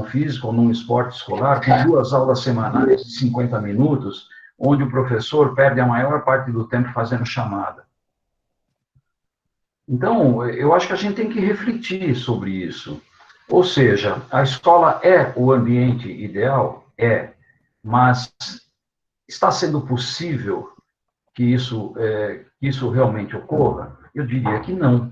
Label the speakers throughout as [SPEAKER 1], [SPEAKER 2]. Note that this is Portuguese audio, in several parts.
[SPEAKER 1] física ou num esporte escolar, com 2 aulas semanais de 50 minutos, onde o professor perde a maior parte do tempo fazendo chamada. Então, eu acho que a gente tem que refletir sobre isso. Ou seja, a escola é o ambiente ideal? É, mas está sendo possível que isso realmente ocorra? Eu diria que não,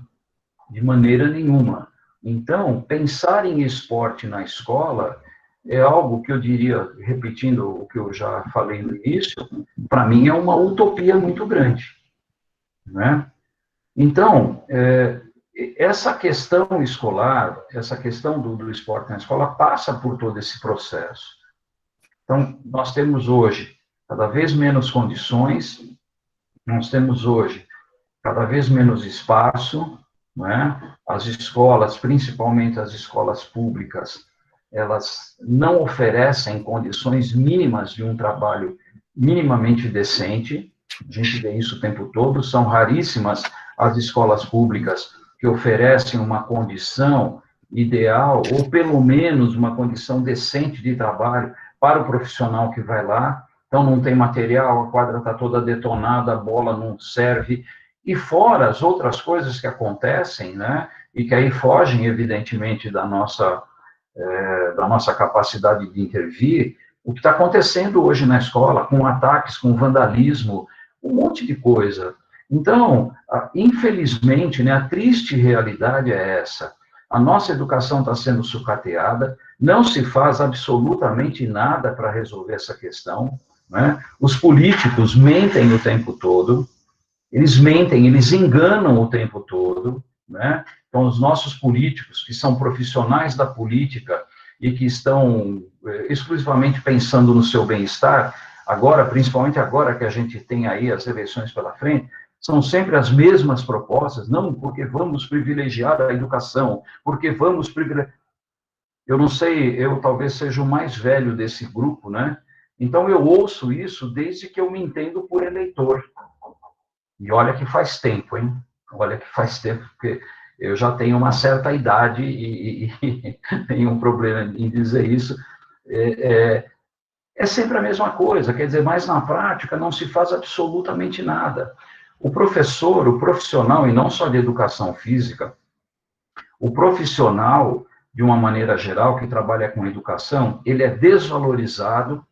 [SPEAKER 1] de maneira nenhuma. Então, pensar em esporte na escola é algo que eu diria, repetindo o que eu já falei no início, para mim é uma utopia muito grande, né? Então, essa questão escolar, essa questão do esporte na escola passa por todo esse processo. Então, nós temos hoje cada vez menos condições, nós temos hoje cada vez menos espaço, não é? As escolas, principalmente as escolas públicas, elas não oferecem condições mínimas de um trabalho minimamente decente. A gente vê isso o tempo todo. São raríssimas as escolas públicas que oferecem uma condição ideal, ou pelo menos uma condição decente de trabalho para o profissional que vai lá. Então, não tem material, a quadra está toda detonada, a bola não serve, e fora as outras coisas que acontecem, né, e que aí fogem, evidentemente, da nossa capacidade de intervir, o que está acontecendo hoje na escola, com ataques, com vandalismo, um monte de coisa. Então, infelizmente, né, a triste realidade é essa. A nossa educação está sendo sucateada, não se faz absolutamente nada para resolver essa questão, né? Os políticos mentem o tempo todo, eles mentem, eles enganam o tempo todo, né? Então, os nossos políticos, que são profissionais da política e que estão exclusivamente pensando no seu bem-estar, agora, principalmente agora que a gente tem aí as eleições pela frente, são sempre as mesmas propostas, não porque vamos privilegiar a educação, porque vamos privilegiar... Eu não sei, eu talvez seja o mais velho desse grupo, né? Então, eu ouço isso desde que eu me entendo por eleitor. E olha que faz tempo, hein? Olha que faz tempo, porque eu já tenho uma certa idade e tenho um problema em dizer isso. É sempre a mesma coisa, quer dizer, mas na prática não se faz absolutamente nada. O professor, o profissional, e não só de educação física, o profissional, de uma maneira geral, que trabalha com educação, ele é desvalorizado,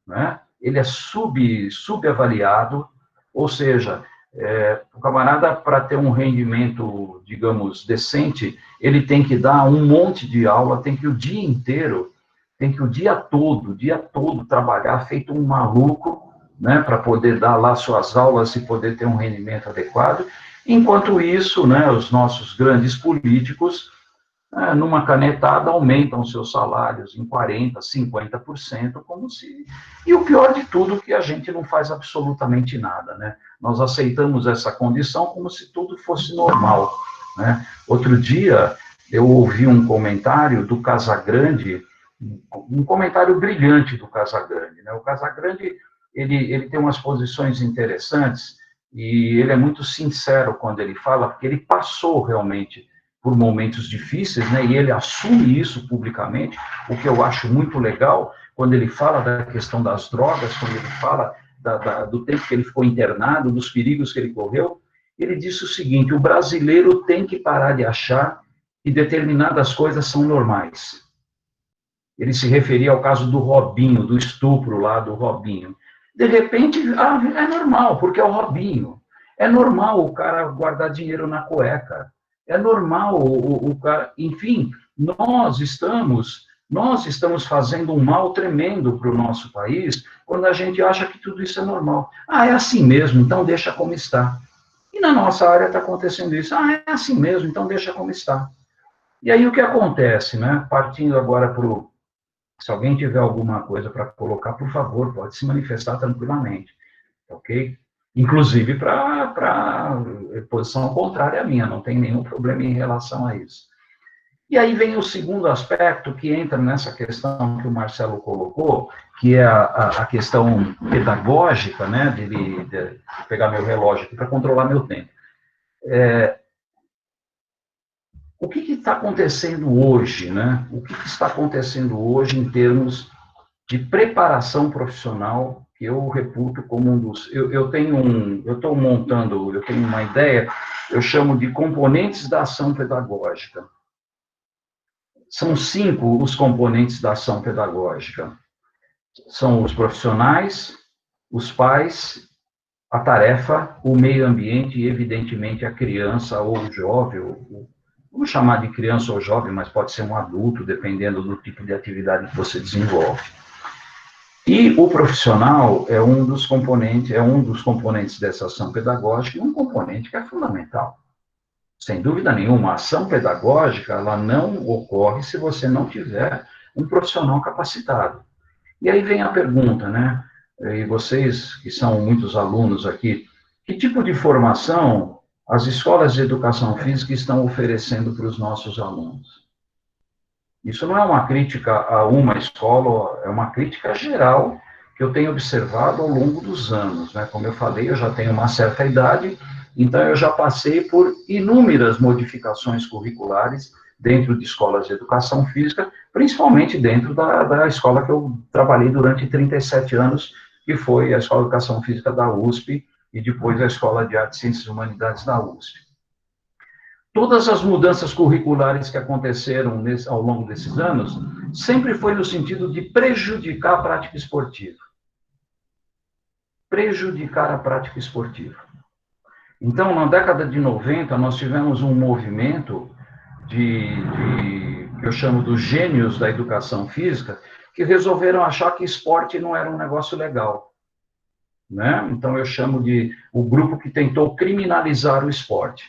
[SPEAKER 1] né? Ele é subavaliado, ou seja, o camarada, para ter um rendimento, digamos, decente, ele tem que dar um monte de aula, tem que o dia inteiro, tem que o dia todo trabalhar feito um maluco, né, para poder dar lá suas aulas e poder ter um rendimento adequado. Enquanto isso, né, os nossos grandes políticos, numa canetada, aumentam seus salários em 40%, 50%, como se... E o pior de tudo é que a gente não faz absolutamente nada, né? Nós aceitamos essa condição como se tudo fosse normal, né? Outro dia, eu ouvi um comentário do Casagrande, um comentário brilhante do Casagrande, né? O Casagrande, ele tem umas posições interessantes e ele é muito sincero quando ele fala, porque ele passou realmente por momentos difíceis, né, e ele assume isso publicamente, o que eu acho muito legal, quando ele fala da questão das drogas, quando ele fala do tempo que ele ficou internado, dos perigos que ele correu, ele disse o seguinte: o brasileiro tem que parar de achar que determinadas coisas são normais. Ele se referia ao caso do Robinho, do estupro lá do Robinho. De repente, é normal, porque é o Robinho. É normal o cara guardar dinheiro na cueca. É normal o cara... Enfim, nós estamos fazendo um mal tremendo para o nosso país quando a gente acha que tudo isso é normal. É assim mesmo, então deixa como está. E na nossa área está acontecendo isso. É assim mesmo, então deixa como está. E aí o que acontece, né? Partindo agora para o... Se alguém tiver alguma coisa para colocar, por favor, pode se manifestar tranquilamente, ok? Inclusive para posição contrária à minha, não tem nenhum problema em relação a isso. E aí vem o segundo aspecto que entra nessa questão que o Marcelo colocou, que é a questão pedagógica, né, de pegar meu relógio aqui para controlar meu tempo. O que está acontecendo hoje, né? O que está acontecendo hoje em termos de preparação profissional, que eu reputo como um dos... Eu estou montando, eu tenho uma ideia, eu chamo de componentes da ação pedagógica. São 5 os componentes da ação pedagógica. São os profissionais, os pais, a tarefa, o meio ambiente e, evidentemente, a criança ou o jovem, vamos chamar de criança ou jovem, mas pode ser um adulto, dependendo do tipo de atividade que você desenvolve. E o profissional é um dos componentes dessa ação pedagógica, e um componente que é fundamental. Sem dúvida nenhuma, a ação pedagógica, ela não ocorre se você não tiver um profissional capacitado. E aí vem a pergunta, né? E vocês, que são muitos alunos aqui, que tipo de formação as escolas de educação física estão oferecendo para os nossos alunos? Isso não é uma crítica a uma escola, é uma crítica geral que eu tenho observado ao longo dos anos, né? Como eu falei, eu já tenho uma certa idade, então eu já passei por inúmeras modificações curriculares dentro de escolas de educação física, principalmente dentro da escola que eu trabalhei durante 37 anos, que foi a Escola de Educação Física da USP, e depois a Escola de Artes, Ciências e Humanidades da USP. Todas as mudanças curriculares que aconteceram ao longo desses anos, sempre foi no sentido de prejudicar a prática esportiva. Prejudicar a prática esportiva. Então, na década de 90, nós tivemos um movimento que eu chamo dos gênios da educação física, que resolveram achar que esporte não era um negócio legal. Né? Então, eu chamo de o grupo que tentou criminalizar o esporte.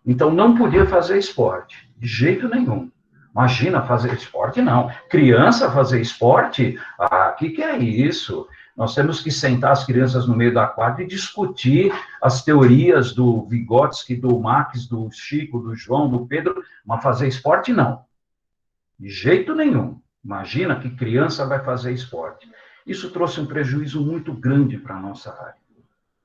[SPEAKER 1] Então, não podia fazer esporte, de jeito nenhum. Imagina fazer esporte, não. Criança fazer esporte? Ah, que é isso? Nós temos que sentar as crianças no meio da quadra e discutir as teorias do Vygotsky, do Max, do Chico, do João, do Pedro, mas fazer esporte, não. De jeito nenhum. Imagina que criança vai fazer esporte. Isso trouxe um prejuízo muito grande para a nossa área,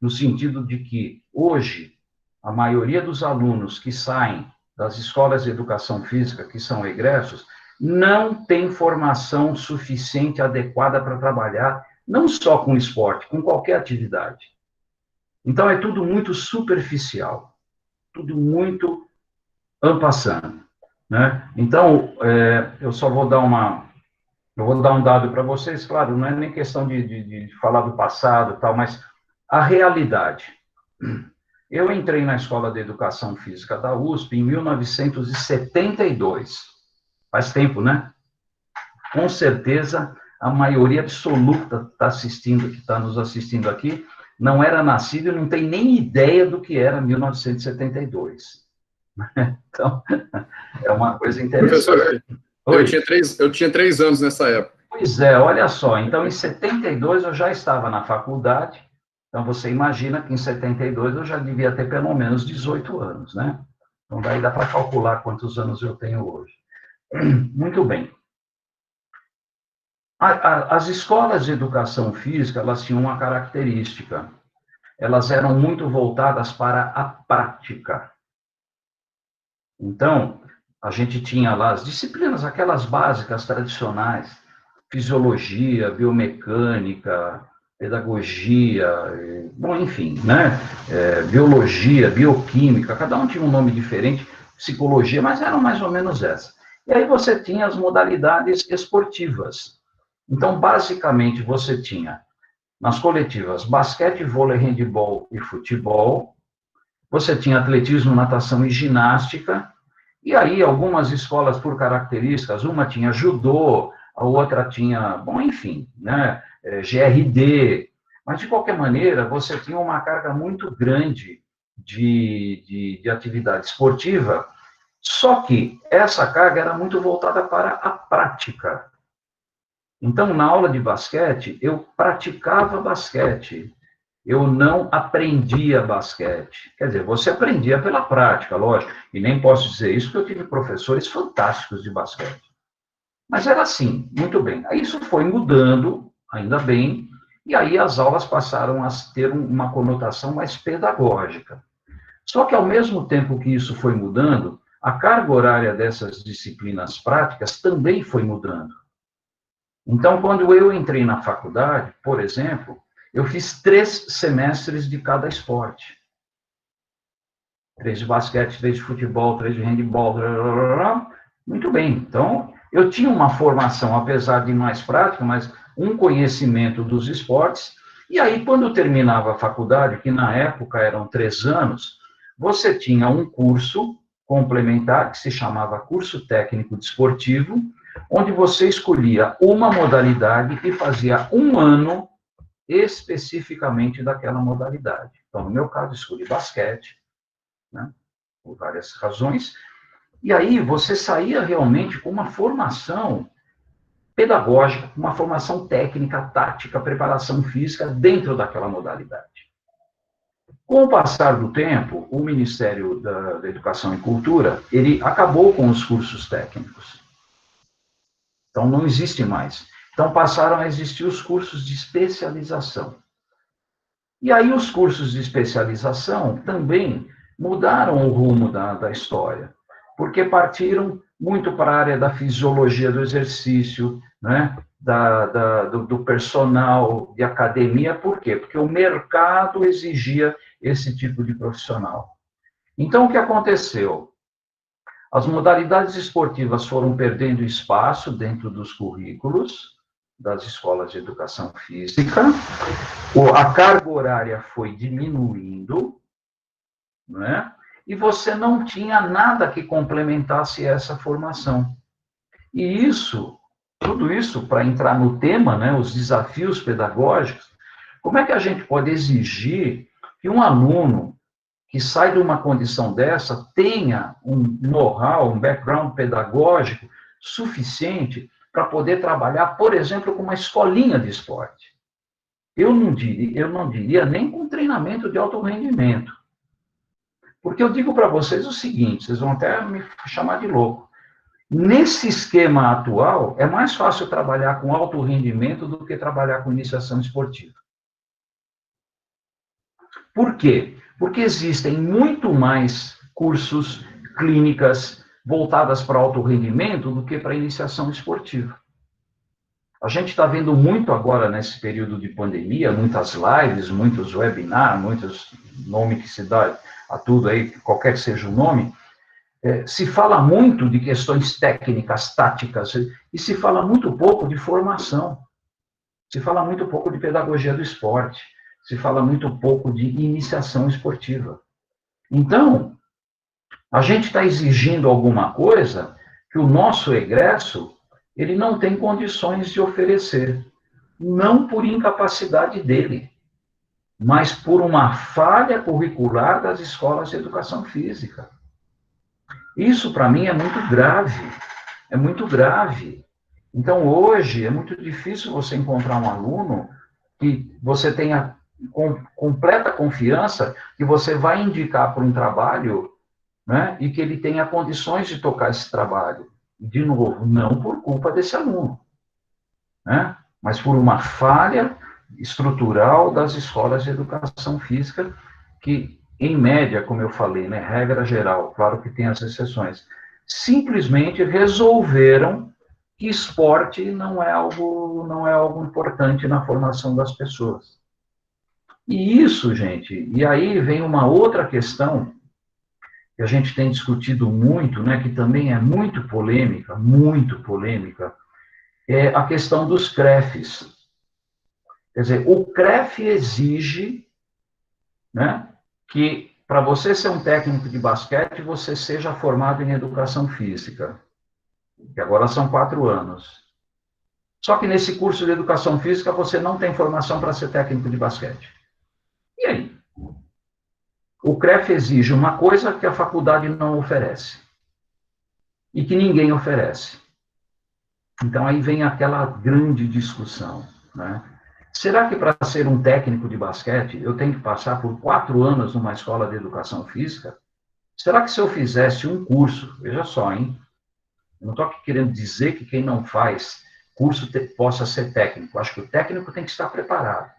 [SPEAKER 1] no sentido de que, hoje, a maioria dos alunos que saem das escolas de educação física, que são egressos, não tem formação suficiente, adequada para trabalhar, não só com esporte, com qualquer atividade. Então, é tudo muito superficial, tudo muito en passant, né? Então, eu só vou dar um dado para vocês, claro, não é nem questão de falar do passado e tal, mas a realidade. Eu entrei na Escola de Educação Física da USP em 1972. Faz tempo, né? Com certeza, a maioria absoluta que está nos assistindo aqui, não era nascido e não tem nem ideia do que era 1972. Então, é uma coisa interessante.
[SPEAKER 2] Professor, eu tinha 3 anos nessa época.
[SPEAKER 1] Pois é, olha só, então em 72 eu já estava na faculdade, então você imagina que em 72 eu já devia ter pelo menos 18 anos, né? Então daí dá para calcular quantos anos eu tenho hoje. Muito bem. As escolas de educação física, elas tinham uma característica, elas eram muito voltadas para a prática. Então, a gente tinha lá as disciplinas, aquelas básicas, tradicionais, fisiologia, biomecânica, pedagogia, bom, enfim, né? Biologia, bioquímica, cada um tinha um nome diferente, psicologia, mas eram mais ou menos essas. E aí você tinha as modalidades esportivas. Então, basicamente, você tinha, nas coletivas, basquete, vôlei, handebol e futebol, você tinha atletismo, natação e ginástica, e aí algumas escolas, por características, uma tinha judô, a outra tinha, bom, enfim, né, GRD, mas de qualquer maneira, você tinha uma carga muito grande de atividade esportiva, só que essa carga era muito voltada para a prática. Então, na aula de basquete, eu praticava basquete, eu não aprendia basquete. Quer dizer, você aprendia pela prática, lógico, e nem posso dizer isso porque eu tive professores fantásticos de basquete. Mas era assim, muito bem. Aí isso foi mudando, ainda bem, e aí as aulas passaram a ter uma conotação mais pedagógica. Só que, ao mesmo tempo que isso foi mudando, a carga horária dessas disciplinas práticas também foi mudando. Então, quando eu entrei na faculdade, por exemplo, eu fiz 3 semestres de cada esporte. 3 de basquete, 3 de futebol, 3 de handebol, muito bem. Então, eu tinha uma formação, apesar de mais prática, mas um conhecimento dos esportes. E aí, quando eu terminava a faculdade, que na época eram 3 anos, você tinha um curso complementar, que se chamava Curso Técnico Desportivo, onde você escolhia uma modalidade e fazia 1 ano especificamente daquela modalidade. Então, no meu caso, escolhi basquete, né, por várias razões, e aí você saía realmente com uma formação pedagógica, uma formação técnica, tática, preparação física dentro daquela modalidade. Com o passar do tempo, o Ministério da Educação e Cultura, ele acabou com os cursos técnicos. Então, não existe mais. Então, passaram a existir os cursos de especialização. E aí, os cursos de especialização também mudaram o rumo da história, porque partiram muito para a área da fisiologia do exercício, né? do personal de academia. Por quê? Porque o mercado exigia esse tipo de profissional. Então, o que aconteceu? As modalidades esportivas foram perdendo espaço dentro dos currículos das escolas de educação física, a carga horária foi diminuindo, né? E você não tinha nada que complementasse essa formação. E isso, tudo isso, para entrar no tema, né, os desafios pedagógicos, como é que a gente pode exigir que um aluno que sai de uma condição dessa tenha um know-how, um background pedagógico suficiente para poder trabalhar, por exemplo, com uma escolinha de esporte? Eu não diria nem com treinamento de alto rendimento. Porque eu digo para vocês o seguinte, vocês vão até me chamar de louco. Nesse esquema atual, é mais fácil trabalhar com alto rendimento do que trabalhar com iniciação esportiva. Por quê? Porque existem muito mais cursos, clínicas voltadas para alto rendimento do que para iniciação esportiva. A gente está vendo muito agora, nesse período de pandemia, muitas lives, muitos webinars, muitos nomes que se dá a tudo aí, qualquer que seja o nome, se fala muito de questões técnicas, táticas, e se fala muito pouco de formação. Se fala muito pouco de pedagogia do esporte. Se fala muito pouco de iniciação esportiva. Então, a gente está exigindo alguma coisa que o nosso egresso, ele não tem condições de oferecer. Não por incapacidade dele, mas por uma falha curricular das escolas de educação física. Isso, para mim, é muito grave. É muito grave. Então, hoje, é muito difícil você encontrar um aluno que você tenha completa confiança que você vai indicar para um trabalho, né, e que ele tenha condições de tocar esse trabalho. De novo, não por culpa desse aluno, né, mas por uma falha estrutural das escolas de educação física que, em média, como eu falei, né, regra geral, claro que tem as exceções, simplesmente resolveram que esporte não é algo importante na formação das pessoas. E isso, gente, e aí vem uma outra questão que a gente tem discutido muito, né, que também é muito polêmica, é a questão dos CREFs. Quer dizer, o CREF exige, né, que para você ser um técnico de basquete, você seja formado em educação física, que agora são 4 anos. Só que nesse curso de educação física, você não tem formação para ser técnico de basquete. E aí? O CREF exige uma coisa que a faculdade não oferece. E que ninguém oferece. Então, aí vem aquela grande discussão, né? Será que para ser um técnico de basquete, eu tenho que passar por 4 anos numa escola de educação física? Será que se eu fizesse um curso, veja só, hein? Eu não estou aqui querendo dizer que quem não faz curso possa ser técnico. Acho que o técnico tem que estar preparado.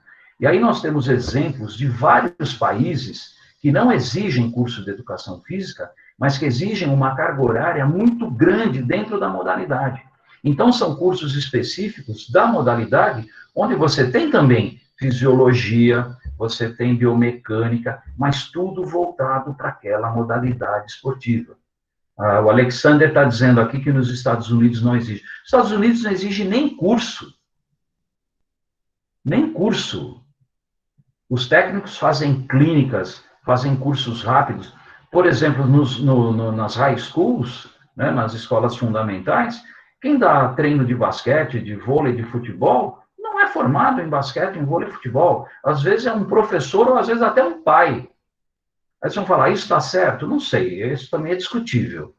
[SPEAKER 1] E aí nós temos exemplos de vários países que não exigem curso de educação física mas que exigem uma carga horária muito grande dentro da modalidade. Então, são cursos específicos da modalidade, onde você tem também fisiologia, você tem biomecânica, mas tudo voltado para aquela modalidade esportiva. O Alexander está dizendo aqui que nos Estados Unidos não exige. Nos Estados Unidos não exige nem curso. Nem curso. Os técnicos fazem clínicas, fazem cursos rápidos. Por exemplo, nas high schools, né, nas escolas fundamentais, quem dá treino de basquete, de vôlei, de futebol, não é formado em basquete, em vôlei e futebol. Às vezes é um professor ou às vezes até um pai. Aí vocês vão falar, isso está certo? Não sei, isso também é discutível.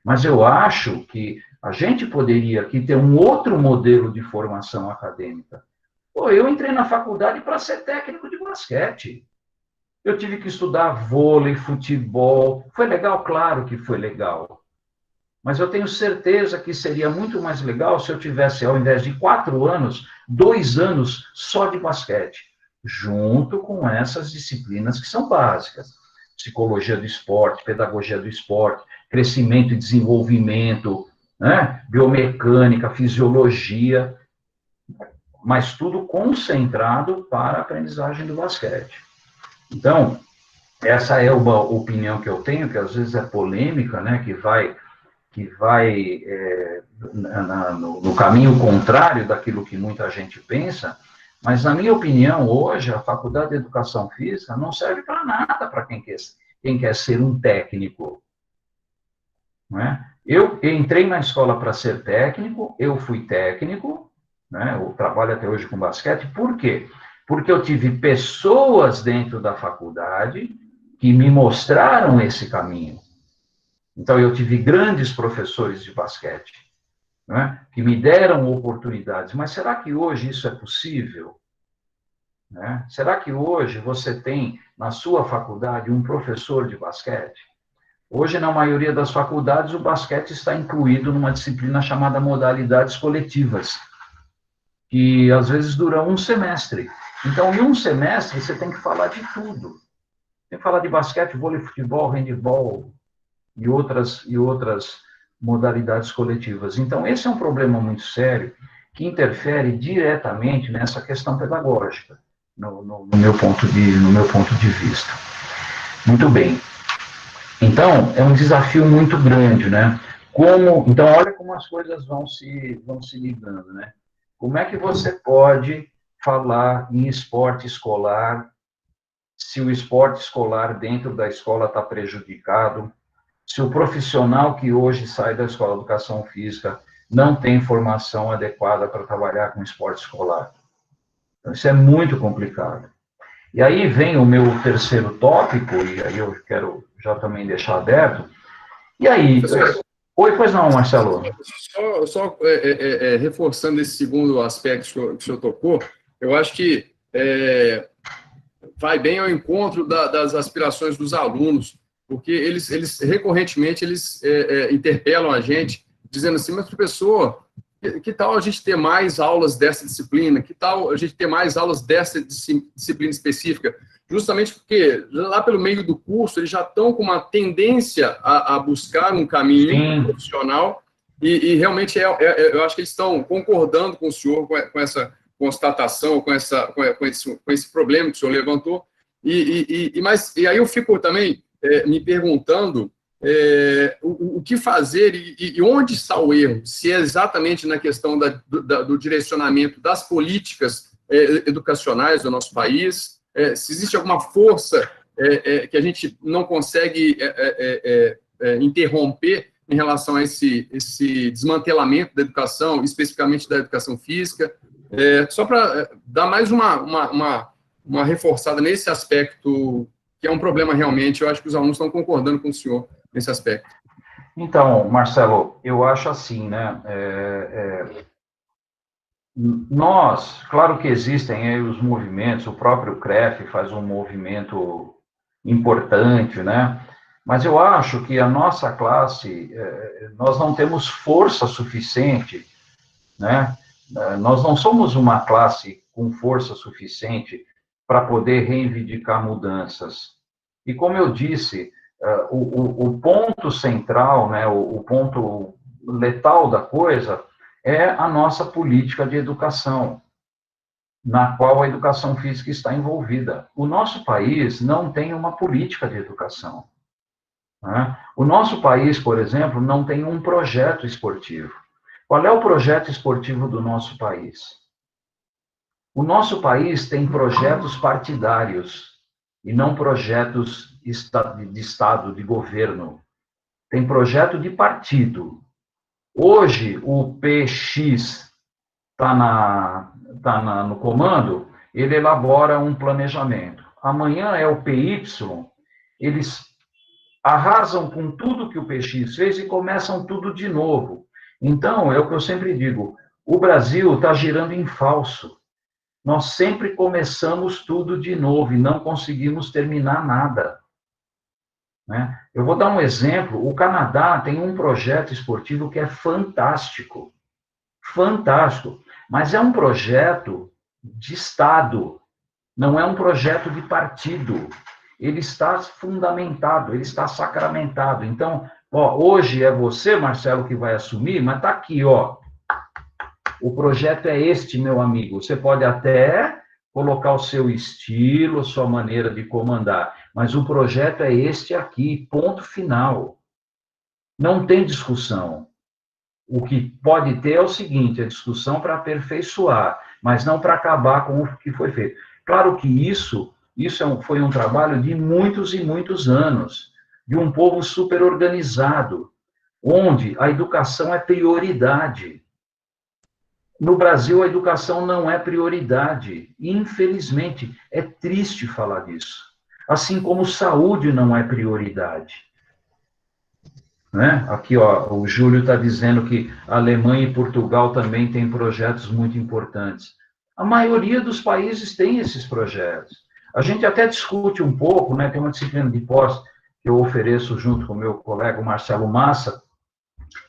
[SPEAKER 1] Mas eu acho que a gente poderia aqui ter um outro modelo de formação acadêmica. Pô, eu entrei na faculdade para ser técnico de basquete. Eu tive que estudar vôlei, futebol. Foi legal? Claro que foi legal. Mas eu tenho certeza que seria muito mais legal se eu tivesse, ao invés de 4 anos, 2 anos só de basquete, junto com essas disciplinas que são básicas. Psicologia do esporte, pedagogia do esporte, crescimento e desenvolvimento, né? Biomecânica, fisiologia, mas tudo concentrado para a aprendizagem do basquete. Então, essa é uma opinião que eu tenho, que às vezes é polêmica, né? Que vai no caminho contrário daquilo que muita gente pensa, mas, na minha opinião, hoje, a Faculdade de Educação Física não serve para nada para quem quer ser um técnico. Não é? Eu entrei na escola para ser técnico, eu fui técnico, né? Eu trabalho até hoje com basquete, por quê? Porque eu tive pessoas dentro da faculdade que me mostraram esse caminho. Então, eu tive grandes professores de basquete, né, que me deram oportunidades. Mas será que hoje isso é possível? Né? Será que hoje você tem, na sua faculdade, um professor de basquete? Hoje, na maioria das faculdades, o basquete está incluído numa disciplina chamada modalidades coletivas, que às vezes duram um semestre. Então, em um semestre, você tem que falar de tudo. Tem que falar de basquete, vôlei, futebol, handebol, e outras modalidades coletivas. Então, esse é um problema muito sério que interfere diretamente nessa questão pedagógica, no meu ponto de vista. Muito bem. Então, é um desafio muito grande, né? Então, olha como as coisas vão se ligando, né? Como é que você pode falar em esporte escolar se o esporte escolar dentro da escola está prejudicado, se o profissional que hoje sai da escola de educação física não tem formação adequada para trabalhar com esporte escolar? Então, isso é muito complicado. E aí vem o meu terceiro tópico, e aí eu quero já também deixar aberto. E aí... Oi, pois não, Marcelo?
[SPEAKER 2] Só reforçando esse segundo aspecto que o senhor tocou, eu acho que vai bem ao encontro das aspirações dos alunos, porque eles recorrentemente interpelam a gente, dizendo assim, mas professor, que tal a gente ter mais aulas dessa disciplina? Que tal a gente ter mais aulas dessa disciplina específica? Justamente porque lá pelo meio do curso eles já estão com uma tendência a buscar um caminho profissional e realmente eu acho que eles estão concordando com o senhor com essa constatação, com esse problema que o senhor levantou. E aí eu fico também me perguntando o que fazer e onde está o erro, se é exatamente na questão do direcionamento das políticas educacionais do nosso país, se existe alguma força que a gente não consegue interromper em relação a esse desmantelamento da educação, especificamente da educação física, só para dar mais uma reforçada nesse aspecto, que é um problema realmente, eu acho que os alunos estão concordando com o senhor nesse aspecto.
[SPEAKER 1] Então, Marcelo, eu acho assim, né, nós, claro que existem aí os movimentos, o próprio CREF faz um movimento importante, né, mas eu acho que a nossa classe, nós não temos força suficiente, né, nós não somos uma classe com força suficiente para poder reivindicar mudanças. E como eu disse, o ponto central, né, o ponto letal da coisa é a nossa política de educação, na qual a educação física está envolvida. O nosso país não tem uma política de educação, né? O nosso país, por exemplo, não tem um projeto esportivo. Qual é o projeto esportivo do nosso país? O nosso país tem projetos partidários e não projetos de Estado, de governo. Tem projeto de partido. Hoje, o PX está no comando, ele elabora um planejamento. Amanhã é o PY, eles arrasam com tudo que o PX fez e começam tudo de novo. Então, é o que eu sempre digo, o Brasil está girando em falso. Nós sempre começamos tudo de novo e não conseguimos terminar nada, né? Eu vou dar um exemplo. O Canadá tem um projeto esportivo que é fantástico, fantástico, mas é um projeto de Estado, não é um projeto de partido. Ele está fundamentado, ele está sacramentado. Então, ó, hoje é você, Marcelo, que vai assumir, mas está aqui, ó. O projeto é este, meu amigo. Você pode até colocar o seu estilo, a sua maneira de comandar, mas o projeto é este aqui, ponto final. Não tem discussão. O que pode ter é o seguinte, a discussão para aperfeiçoar, mas não para acabar com o que foi feito. Claro que isso foi um trabalho de muitos e muitos anos, de um povo super organizado, onde a educação é prioridade. No Brasil, a educação não é prioridade. Infelizmente, é triste falar disso. Assim como saúde não é prioridade. Né? Aqui, ó, o Júlio está dizendo que a Alemanha e Portugal também têm projetos muito importantes. A maioria dos países tem esses projetos. A gente até discute um pouco, né? Tem uma disciplina de pós que eu ofereço junto com o meu colega Marcelo Massa,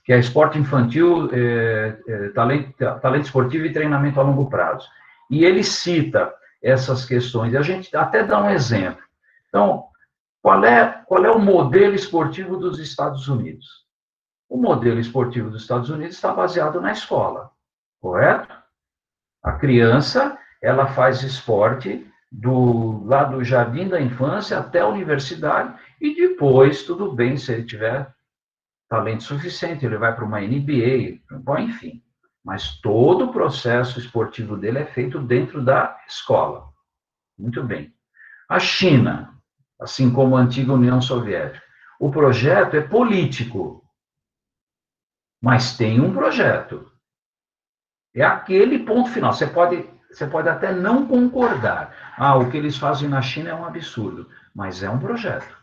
[SPEAKER 1] que é esporte infantil, talento esportivo e treinamento a longo prazo. E ele cita essas questões, e a gente até dá um exemplo. Então, qual é o modelo esportivo dos Estados Unidos? O modelo esportivo dos Estados Unidos está baseado na escola, correto? A criança, ela faz esporte lá do jardim da infância até a universidade, e depois, tudo bem, se ele tiver talento suficiente, ele vai para uma NBA, bom, enfim. Mas todo o processo esportivo dele é feito dentro da escola. Muito bem. A China, assim como a antiga União Soviética, o projeto é político, mas tem um projeto. É aquele ponto final. Você pode até não concordar. Ah, o que eles fazem na China é um absurdo, mas é um projeto.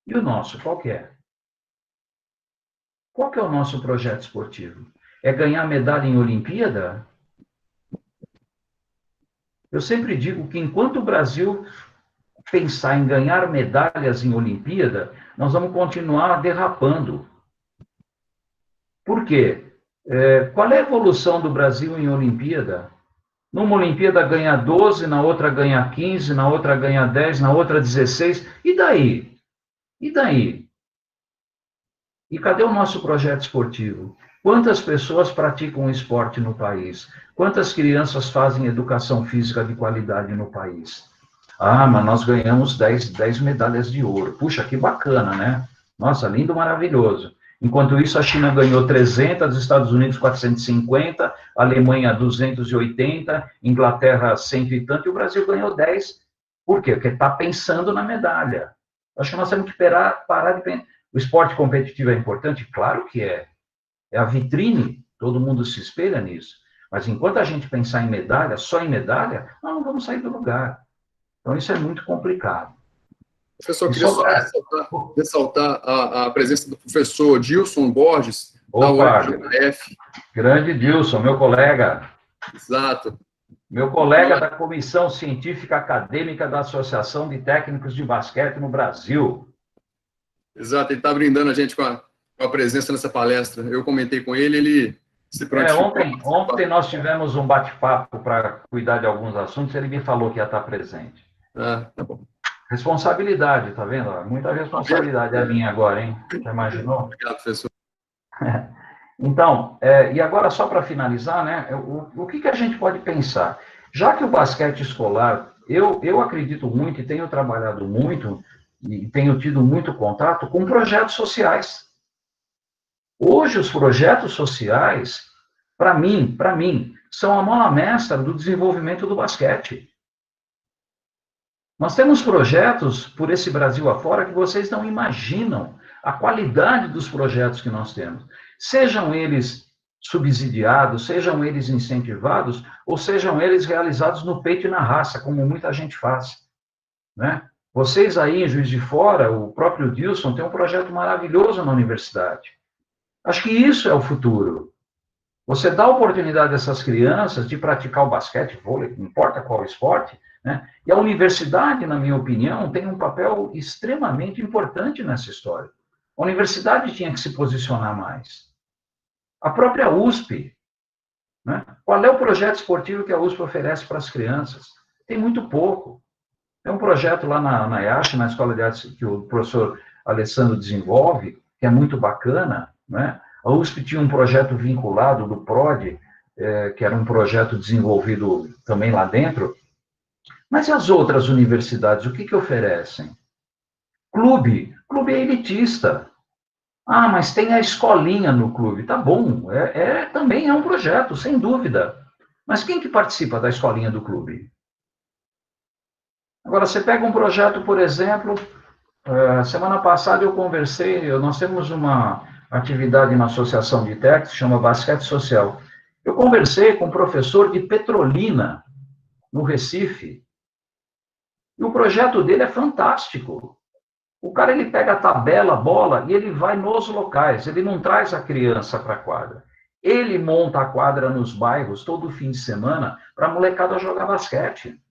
[SPEAKER 1] E o nosso, qual que é? Qual que é o nosso projeto esportivo? É ganhar medalha em Olimpíada? Eu sempre digo que enquanto o Brasil pensar em ganhar medalhas em Olimpíada, nós vamos continuar derrapando. Por quê? Qual é a evolução do Brasil em Olimpíada? Numa Olimpíada ganha 12, na outra ganha 15, na outra ganha 10, na outra 16. E daí? E daí? E cadê o nosso projeto esportivo? Quantas pessoas praticam esporte no país? Quantas crianças fazem educação física de qualidade no país? Ah, mas nós ganhamos 10 medalhas de ouro. Puxa, que bacana, né? Nossa, lindo, maravilhoso. Enquanto isso, a China ganhou 300, os Estados Unidos 450, a Alemanha 280, Inglaterra 100 e tanto, e o Brasil ganhou 10. Por quê? Porque está pensando na medalha. Acho que nós temos que parar de pensar. O esporte competitivo é importante? Claro que é. É a vitrine, todo mundo se espelha nisso. Mas enquanto a gente pensar em medalha, só em medalha, nós não vamos sair do lugar. Então, isso é muito complicado.
[SPEAKER 2] Professor, eu queria só ressaltar a presença do professor Dilson Borges, da UFJF.
[SPEAKER 1] Grande Dilson, meu colega.
[SPEAKER 2] Exato.
[SPEAKER 1] Meu colega da Comissão Científica Acadêmica da Associação de Técnicos de Basquete no Brasil.
[SPEAKER 2] Exato, ele está brindando a gente com a presença nessa palestra. Eu comentei com ele, ele se prontificou.
[SPEAKER 1] Ontem nós tivemos um bate-papo para cuidar de alguns assuntos, ele me falou que ia estar presente.
[SPEAKER 2] Ah, tá bom.
[SPEAKER 1] Responsabilidade, tá vendo? Muita responsabilidade a minha agora, hein? Já imaginou?
[SPEAKER 2] Obrigado, professor.
[SPEAKER 1] Então, e agora só para finalizar, né? O que a gente pode pensar? Já que o basquete escolar, eu acredito muito e tenho trabalhado muito e tenho tido muito contato com projetos sociais. Hoje, os projetos sociais, para mim, são a mola mestra do desenvolvimento do basquete. Nós temos projetos por esse Brasil afora que vocês não imaginam a qualidade dos projetos que nós temos. Sejam eles subsidiados, sejam eles incentivados, ou sejam eles realizados no peito e na raça, como muita gente faz. Né? Vocês aí em Juiz de Fora, o próprio Dilson tem um projeto maravilhoso na universidade. Acho que isso é o futuro. Você dá a oportunidade dessas crianças de praticar o basquete, vôlei, não importa qual esporte, né? E a universidade, na minha opinião, tem um papel extremamente importante nessa história. A universidade tinha que se posicionar mais. A própria USP, né? Qual é o projeto esportivo que a USP oferece para as crianças? Tem muito pouco. Tem um projeto lá na IACH, na Escola de Artes, que o professor Alessandro desenvolve, que é muito bacana, né? A USP tinha um projeto vinculado do PROD, que era um projeto desenvolvido também lá dentro. Mas e as outras universidades, o que oferecem? Clube é elitista. Ah, mas tem a escolinha no clube. Tá bom, também é um projeto, sem dúvida. Mas quem que participa da escolinha do clube? Agora, você pega um projeto, por exemplo, semana passada eu conversei, nós temos uma atividade na Associação de Técnicos, chama Basquete Social. Eu conversei com um professor de Petrolina, no Recife, e o projeto dele é fantástico. O cara, ele pega a tabela, a bola, e ele vai nos locais, ele não traz a criança para a quadra. Ele monta a quadra nos bairros, todo fim de semana, para a molecada jogar basquete.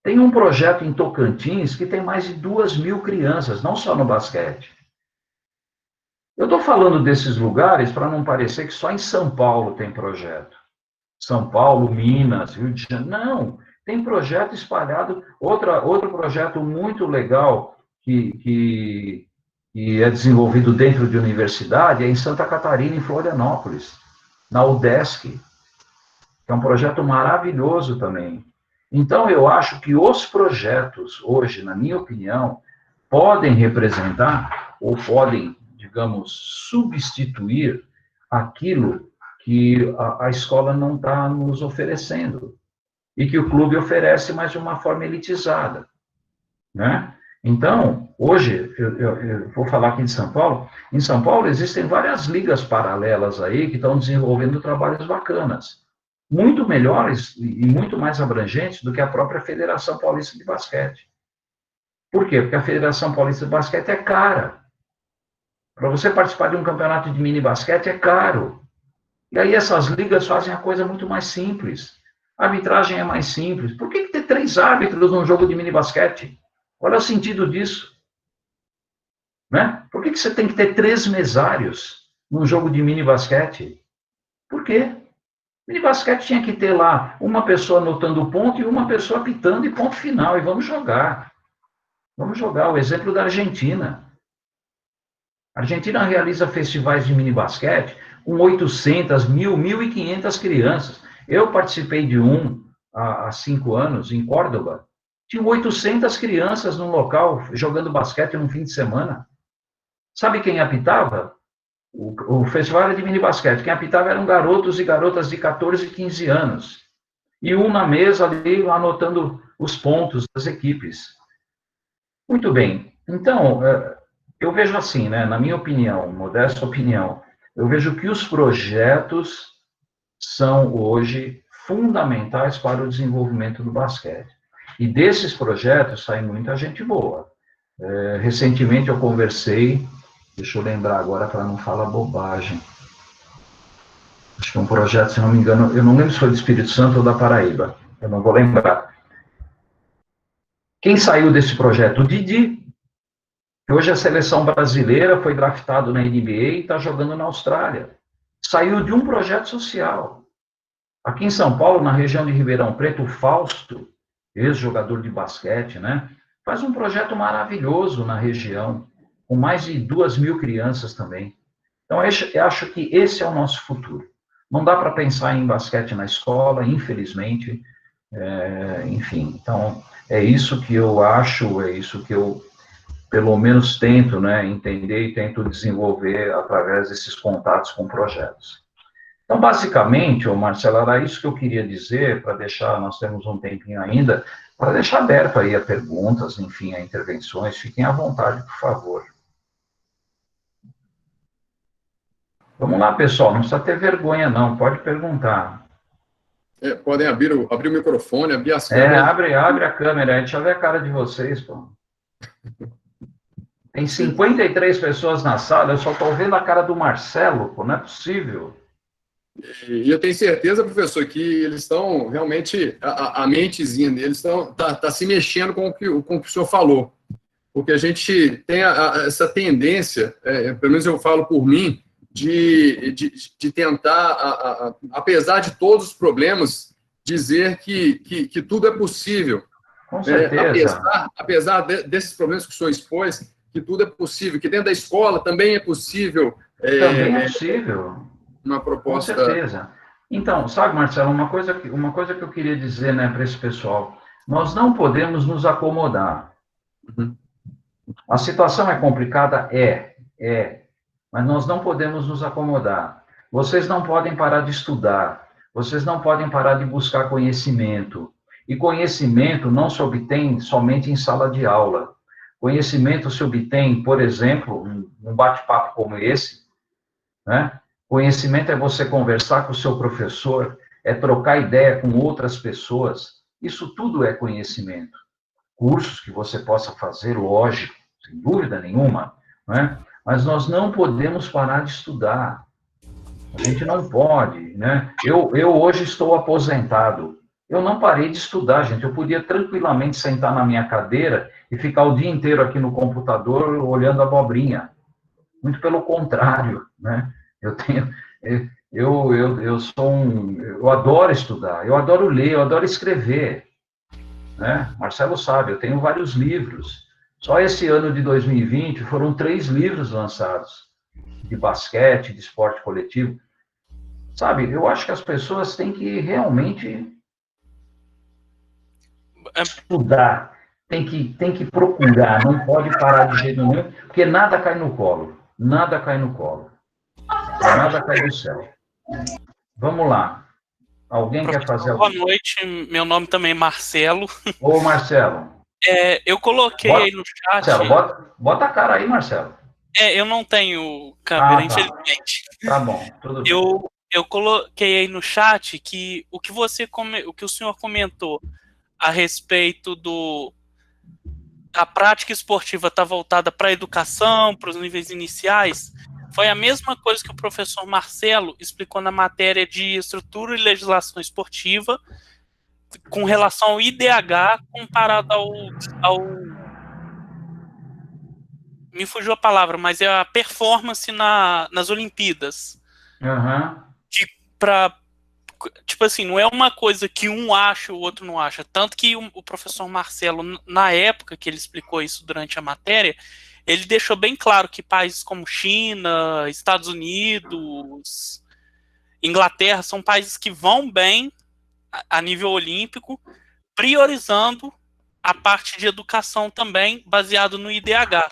[SPEAKER 1] Tem um projeto em Tocantins que tem mais de 2.000 crianças, não só no basquete. Eu estou falando desses lugares para não parecer que só em São Paulo tem projeto. São Paulo, Minas, Rio de Janeiro. Não, tem projeto espalhado. Outro projeto muito legal que é desenvolvido dentro de universidade é em Santa Catarina, em Florianópolis, na UDESC, que é um projeto maravilhoso também. Então, eu acho que os projetos, hoje, na minha opinião, podem representar ou podem, digamos, substituir aquilo que a escola não está nos oferecendo e que o clube oferece, mas de uma forma elitizada, né? Então, hoje, eu vou falar aqui de São Paulo, em São Paulo existem várias ligas paralelas aí que estão desenvolvendo trabalhos bacanas, muito melhores e muito mais abrangentes do que a própria Federação Paulista de Basquete. Por quê? Porque a Federação Paulista de Basquete é cara. Para você participar de um campeonato de mini basquete é caro. E aí essas ligas fazem a coisa muito mais simples. A arbitragem é mais simples. Por que ter 3 árbitros num jogo de mini basquete? Qual é o sentido disso? Né? Por que você tem que ter 3 mesários num jogo de mini basquete? Por quê? Mini basquete tinha que ter lá uma pessoa anotando o ponto e uma pessoa apitando e ponto final. E vamos jogar. Vamos jogar. O exemplo da Argentina. A Argentina realiza festivais de mini basquete com 800, 1.000, 1.500 crianças. Eu participei de um há 5 anos, em Córdoba. Tinha 800 crianças no local jogando basquete num fim de semana. Sabe quem apitava? O festival era de mini basquete. Quem apitava eram garotos e garotas de 14 e 15 anos. E um na mesa ali anotando os pontos das equipes. Muito bem. Então, eu vejo assim, né, na minha opinião, modesta opinião, eu vejo que os projetos são hoje fundamentais para o desenvolvimento do basquete. E desses projetos sai muita gente boa. Recentemente eu conversei, deixa eu lembrar agora para não falar bobagem. Acho que é um projeto, se não me engano, eu não lembro se foi do Espírito Santo ou da Paraíba, eu não vou lembrar. Quem saiu desse projeto? O Didi, que hoje a seleção brasileira foi draftado na NBA e está jogando na Austrália. Saiu de um projeto social. Aqui em São Paulo, na região de Ribeirão Preto, o Fausto, ex-jogador de basquete, né? Faz um projeto maravilhoso na região, com mais de 2.000 crianças também. Então, eu acho que esse é o nosso futuro. Não dá para pensar em basquete na escola, infelizmente. Enfim, então, é isso que eu acho, é isso que eu, pelo menos, tento, né, entender e tento desenvolver através desses contatos com projetos. Então, basicamente, Marcelo, era isso que eu queria dizer, para deixar, nós temos um tempinho ainda, para deixar aberto aí a perguntas, enfim, a intervenções, fiquem à vontade, por favor. Vamos lá, pessoal, não precisa ter vergonha, não, pode perguntar.
[SPEAKER 2] Podem abrir o microfone, abrir as câmeras.
[SPEAKER 1] Abre a câmera, a gente já vê a cara de vocês, pô. Tem 53 pessoas na sala, eu só estou vendo a cara do Marcelo, pô, não é possível.
[SPEAKER 2] E eu tenho certeza, professor, que eles estão realmente, a mentezinha deles está se mexendo com o que o senhor falou. Porque a gente tem essa tendência, pelo menos eu falo por mim, de tentar, apesar de todos os problemas, dizer que tudo é possível.
[SPEAKER 1] Com certeza.
[SPEAKER 2] Apesar desses problemas que o senhor expôs, que tudo é possível, que dentro da escola também é possível.
[SPEAKER 1] Também é possível.
[SPEAKER 2] Uma proposta.
[SPEAKER 1] Com certeza. Então, sabe, Marcelo, uma coisa que eu queria dizer, né, para esse pessoal, nós não podemos nos acomodar.
[SPEAKER 2] Uhum.
[SPEAKER 1] A situação é complicada? Mas nós não podemos nos acomodar. Vocês não podem parar de estudar, vocês não podem parar de buscar conhecimento. E conhecimento não se obtém somente em sala de aula. Conhecimento se obtém, por exemplo, num bate-papo como esse, né? Conhecimento é você conversar com o seu professor, é trocar ideia com outras pessoas. Isso tudo é conhecimento. Cursos que você possa fazer, lógico, sem dúvida nenhuma, né? Mas nós não podemos parar de estudar. A gente não pode, né? Eu hoje estou aposentado. Eu não parei de estudar, gente. Eu podia tranquilamente sentar na minha cadeira e ficar o dia inteiro aqui no computador olhando a abobrinha. Muito pelo contrário, né? Eu adoro estudar, eu adoro ler, eu adoro escrever, né? Marcelo sabe, eu tenho vários livros. Só esse ano de 2020 foram 3 livros lançados de basquete, de esporte coletivo. Sabe, eu acho que as pessoas têm que realmente estudar, tem que procurar, não pode parar de jeito nenhum, porque nada cai no colo, nada cai no colo. Nada cai do céu. Vamos lá. Alguém quer fazer alguma coisa?
[SPEAKER 3] Boa noite, meu nome também é Marcelo.
[SPEAKER 1] Ô, Marcelo.
[SPEAKER 3] Eu coloquei aí no chat...
[SPEAKER 1] Marcelo, bota a cara aí, Marcelo.
[SPEAKER 3] Eu não tenho câmera, infelizmente.
[SPEAKER 1] Tá bom, tudo bem.
[SPEAKER 3] Eu coloquei aí no chat que o que o senhor comentou a respeito a prática esportiva está voltada para a educação, para os níveis iniciais, foi a mesma coisa que o professor Marcelo explicou na matéria de estrutura e legislação esportiva com relação ao IDH comparado me fugiu a palavra, mas é a performance nas Olimpíadas.
[SPEAKER 1] Uhum.
[SPEAKER 3] Tipo assim, não é uma coisa que um acha e o outro não acha. Tanto que o professor Marcelo, na época que ele explicou isso durante a matéria, ele deixou bem claro que países como China, Estados Unidos, Inglaterra, são países que vão bem a nível olímpico, priorizando a parte de educação também, baseado no IDH.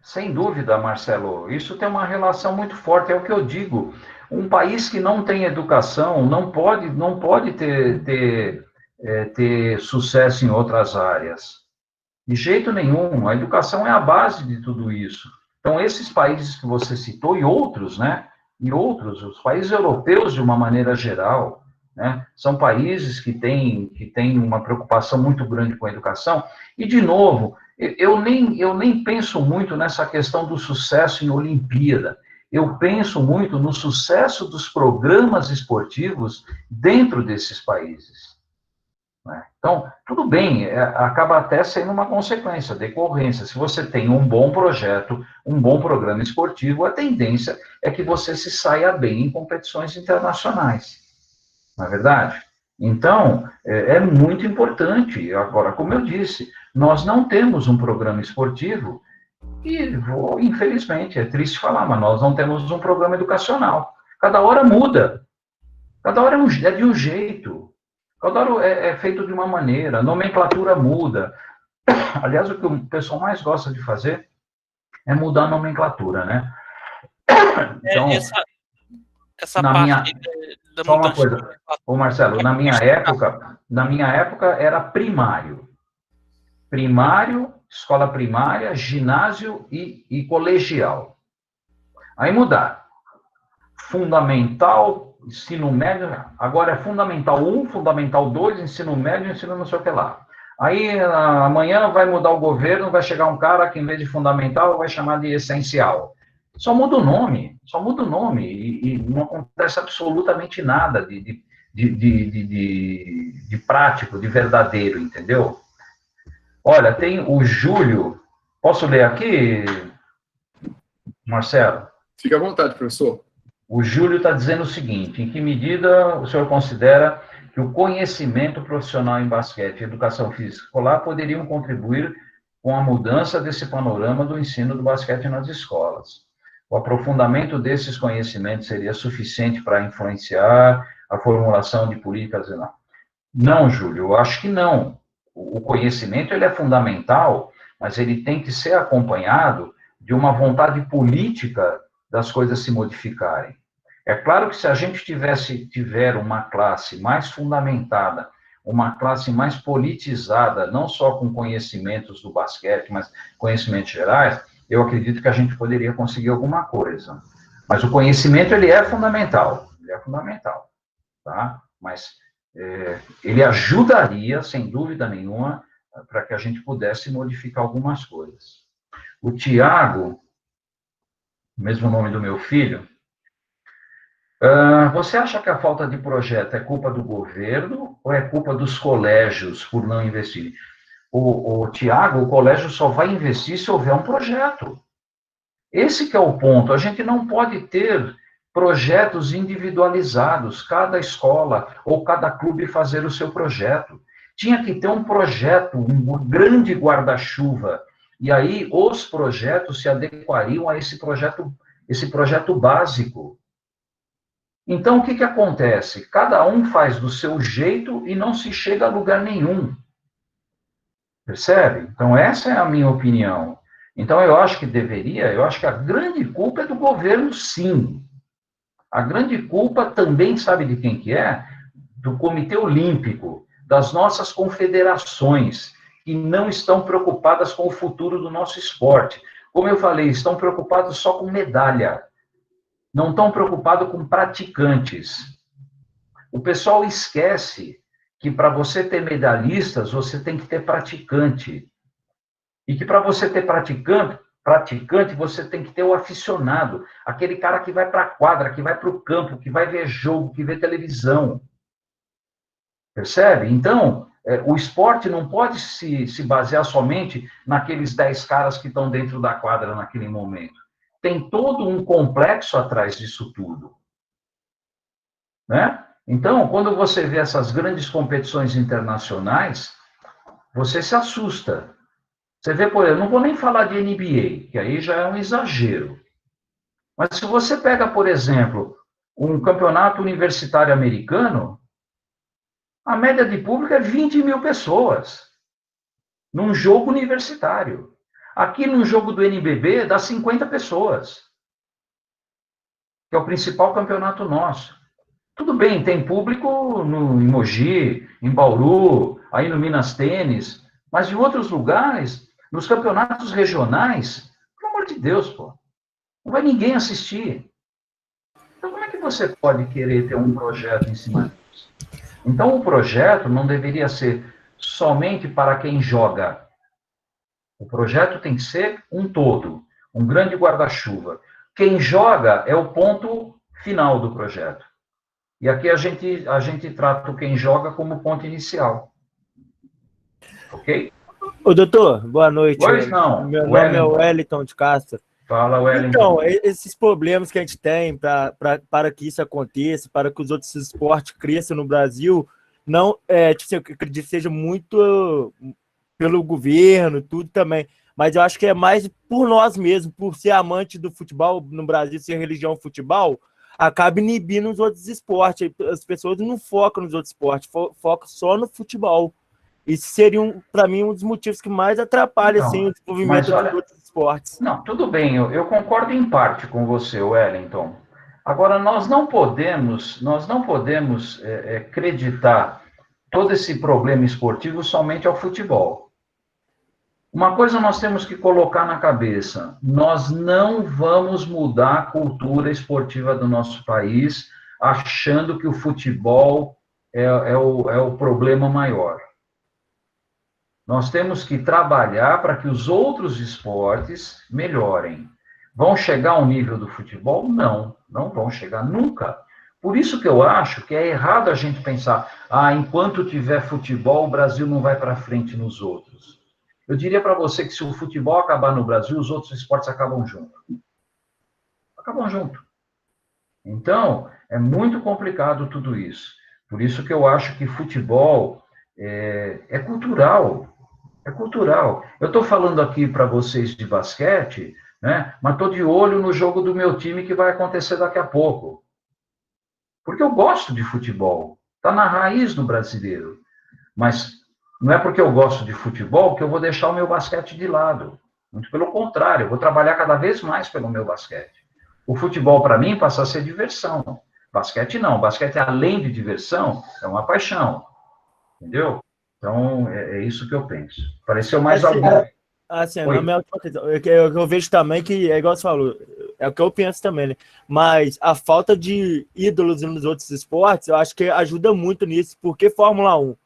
[SPEAKER 1] Sem dúvida, Marcelo. Isso tem uma relação muito forte, é o que eu digo. Um país que não tem educação não pode ter sucesso em outras áreas. De jeito nenhum. A educação é a base de tudo isso. Então, esses países que você citou, e outros, né? E outros, os países europeus, de uma maneira geral, né? São países que têm uma preocupação muito grande com a educação. E, de novo, eu nem penso muito nessa questão do sucesso em Olimpíada. Eu penso muito no sucesso dos programas esportivos dentro desses países. Então, tudo bem, acaba até sendo uma consequência, decorrência. Se você tem um bom projeto, um bom programa esportivo, a tendência é que você se saia bem em competições internacionais. Não é verdade? Então, é muito importante. Agora, como eu disse, nós não temos um programa esportivo e, infelizmente, é triste falar, mas nós não temos um programa educacional. Cada hora muda. Cada hora é de um jeito. Cada hora é feito de uma maneira. A nomenclatura muda. Aliás, o que o pessoal mais gosta de fazer é mudar a nomenclatura, né? Então,
[SPEAKER 3] essa parte da
[SPEAKER 1] só uma coisa, ô Marcelo, na minha época era primário. Primário, escola primária, ginásio e colegial. Aí mudaram. Fundamental, ensino médio, agora é fundamental 1, fundamental 2, ensino médio, ensino não sei o que lá. Aí amanhã vai mudar o governo, vai chegar um cara que em vez de fundamental vai chamar de essencial. Só muda o nome, e não acontece absolutamente nada de prático, de verdadeiro, entendeu? Olha, tem o Júlio, posso ler aqui, Marcelo?
[SPEAKER 2] Fique à vontade, professor.
[SPEAKER 1] O Júlio está dizendo o seguinte: em que medida o senhor considera que o conhecimento profissional em basquete e educação física escolar poderiam contribuir com a mudança desse panorama do ensino do basquete nas escolas? O aprofundamento desses conhecimentos seria suficiente para influenciar a formulação de políticas? Não, Júlio, eu acho que não. O conhecimento ele é fundamental, mas ele tem que ser acompanhado de uma vontade política das coisas se modificarem. É claro que se a gente tiver uma classe mais fundamentada, uma classe mais politizada, não só com conhecimentos do basquete, mas conhecimentos gerais, eu acredito que a gente poderia conseguir alguma coisa. Mas o conhecimento, ele é fundamental, tá? Mas ele ajudaria, sem dúvida nenhuma, para que a gente pudesse modificar algumas coisas. O Tiago, mesmo nome do meu filho, você acha que a falta de projeto é culpa do governo ou é culpa dos colégios por não investir? O Tiago, o colégio só vai investir se houver um projeto. Esse que é o ponto. A gente não pode ter projetos individualizados, cada escola ou cada clube fazer o seu projeto. Tinha que ter um projeto, um grande guarda-chuva, e aí os projetos se adequariam a esse projeto básico. Então, o que acontece? Cada um faz do seu jeito e não se chega a lugar nenhum. Percebe? Então, essa é a minha opinião. Então, eu acho que a grande culpa é do governo, sim. A grande culpa também, sabe de quem que é? Do Comitê Olímpico, das nossas confederações, que não estão preocupadas com o futuro do nosso esporte. Como eu falei, estão preocupados só com medalha. Não estão preocupados com praticantes. O pessoal esquece que para você ter medalhistas, você tem que ter praticante. E que para você ter praticante, você tem que ter o aficionado, aquele cara que vai para a quadra, que vai para o campo, que vai ver jogo, que vê televisão. Percebe? Então, o esporte não pode se basear somente naqueles 10 caras que estão dentro da quadra naquele momento. Tem todo um complexo atrás disso tudo. Né? Então, quando você vê essas grandes competições internacionais, você se assusta. Você vê, por exemplo, não vou nem falar de NBA, que aí já é um exagero. Mas se você pega, por exemplo, um campeonato universitário americano, a média de público é 20 mil pessoas num jogo universitário. Aqui no jogo do NBB dá 50 pessoas, que é o principal campeonato nosso. Tudo bem, tem público em Mogi, em Bauru, aí no Minas Tênis, mas em outros lugares, nos campeonatos regionais, pelo amor de Deus, pô, não vai ninguém assistir. Então, como é que você pode querer ter um projeto em cima disso? Então, o projeto não deveria ser somente para quem joga. O projeto tem que ser um todo, um grande guarda-chuva. Quem joga é o ponto final do projeto. E aqui a gente trata o quem joga como ponto inicial. Ok?
[SPEAKER 4] Ô, doutor, boa noite.
[SPEAKER 1] Pois não.
[SPEAKER 4] Meu nome é Wellington de Castro.
[SPEAKER 1] Fala, Wellington.
[SPEAKER 4] Então, esses problemas que a gente tem para que isso aconteça, para que os outros esportes cresçam no Brasil, Não, tipo assim, eu acredito que seja muito pelo governo, tudo também. Mas eu acho que é mais por nós mesmos, por ser amante do futebol no Brasil, ser religião futebol, acaba inibindo os outros esportes. As pessoas não focam nos outros esportes, focam só no futebol. Isso seria, para mim, um dos motivos que mais atrapalha assim,
[SPEAKER 1] Então,
[SPEAKER 4] o desenvolvimento
[SPEAKER 1] mas
[SPEAKER 4] dos
[SPEAKER 1] olha,
[SPEAKER 4] outros esportes.
[SPEAKER 1] não, tudo bem, eu concordo em parte com você, Wellington. Agora, nós não podemos acreditar todo esse problema esportivo somente ao futebol. Uma coisa nós temos que colocar na cabeça: nós não vamos mudar a cultura esportiva do nosso país achando que o futebol é o problema maior. Nós temos que trabalhar para que os outros esportes melhorem. Vão chegar ao nível do futebol? Não, não vão chegar nunca. Por isso que eu acho que é errado a gente pensar, enquanto tiver futebol, o Brasil não vai para frente nos outros. Eu diria para você que se o futebol acabar no Brasil, os outros esportes acabam junto. Acabam junto. Então, é muito complicado tudo isso. Por isso que eu acho que futebol é cultural. É cultural. Eu estou falando aqui para vocês de basquete, né? Mas estou de olho no jogo do meu time que vai acontecer daqui a pouco. Porque eu gosto de futebol. Está na raiz do brasileiro. Mas não é porque eu gosto de futebol que eu vou deixar o meu basquete de lado. Muito pelo contrário, eu vou trabalhar cada vez mais pelo meu basquete. O futebol, para mim, passa a ser diversão. Basquete não. Basquete, além de diversão, é uma paixão. Entendeu? Então, é isso que eu penso. Pareceu mais alguém.
[SPEAKER 4] Na minha última questão, eu vejo também que, é igual você falou, é o que eu penso também, né? Mas a falta de ídolos nos outros esportes, eu acho que ajuda muito nisso, porque Fórmula 1.